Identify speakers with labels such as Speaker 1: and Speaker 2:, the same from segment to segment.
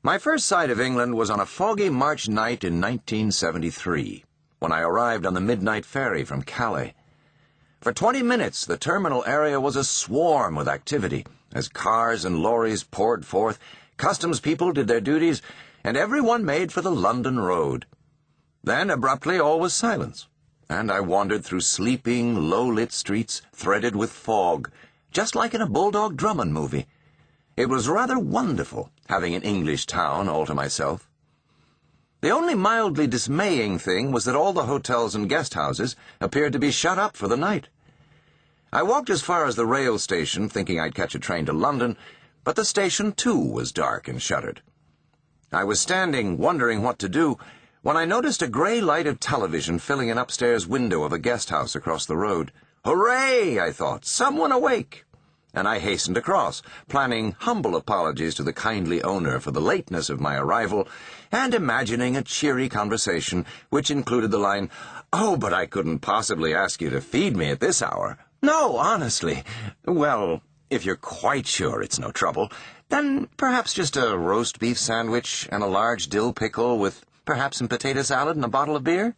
Speaker 1: My first sight of England was on a foggy March night in 1973, when I arrived on the midnight ferry from Calais. For 20 minutes, the terminal area was aswarm with activity, as cars and lorries poured forth, customs people did their duties, and everyone made for the London road. Then, abruptly, all was silence, and I wandered through sleeping, low-lit streets threaded with fog, just like in a Bulldog Drummond movie. It was rather wonderful, having an English town all to myself. The only mildly dismaying thing was that all the hotels and guest houses appeared to be shut up for the night. I walked as far as the rail station, thinking I'd catch a train to London, but the station, too, was dark and shuttered. I was standing, wondering what to do, when I noticed a grey light of television filling an upstairs window of a guest house across the road. Hooray, I thought, someone awake! And I hastened across, planning humble apologies to the kindly owner for the lateness of my arrival, and imagining a cheery conversation which included the line, "Oh, but I couldn't possibly ask you to feed me at this hour." "No, honestly. Well, if you're quite sure it's no trouble, then perhaps just a roast beef sandwich and a large dill pickle with perhaps some potato salad and a bottle of beer?"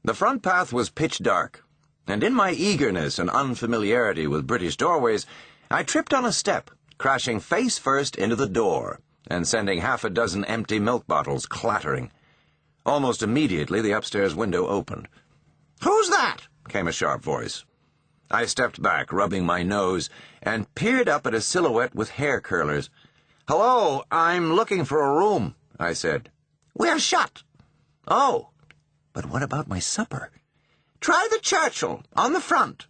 Speaker 1: The front path was pitch dark, and in my eagerness and unfamiliarity with British doorways, I tripped on a step, crashing face first into the door, and sending half a dozen empty milk bottles clattering. Almost immediately, the upstairs window opened. "Who's that?" came a sharp voice. I stepped back, rubbing my nose, and peered up at a silhouette with hair curlers. "Hello, I'm looking for a room," I said. "We're shut." "Oh, but what about my supper?" "Try the Churchill, on the front."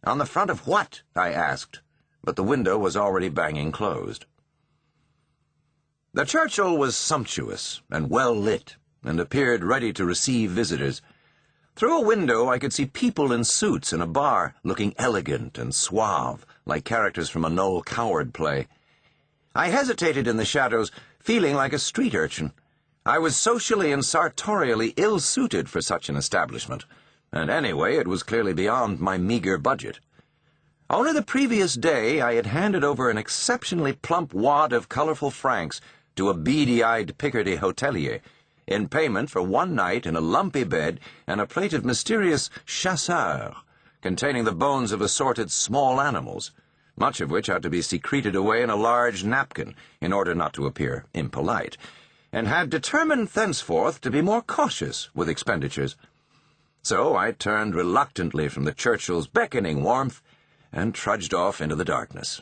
Speaker 1: "On the front of what?" I asked, but the window was already banging closed. The Churchill was sumptuous and well lit, and appeared ready to receive visitors. Through a window I could see people in suits in a bar, looking elegant and suave, like characters from a Noel Coward play. I hesitated in the shadows, feeling like a street urchin. I was socially and sartorially ill-suited for such an establishment, and anyway, it was clearly beyond my meager budget. Only the previous day I had handed over an exceptionally plump wad of colorful francs to a beady-eyed Picardy hotelier, in payment for one night in a lumpy bed and a plate of mysterious chasseurs, containing the bones of assorted small animals, much of which had to be secreted away in a large napkin in order not to appear impolite, and had determined thenceforth to be more cautious with expenditures. So I turned reluctantly from the Churchill's beckoning warmth and trudged off into the darkness.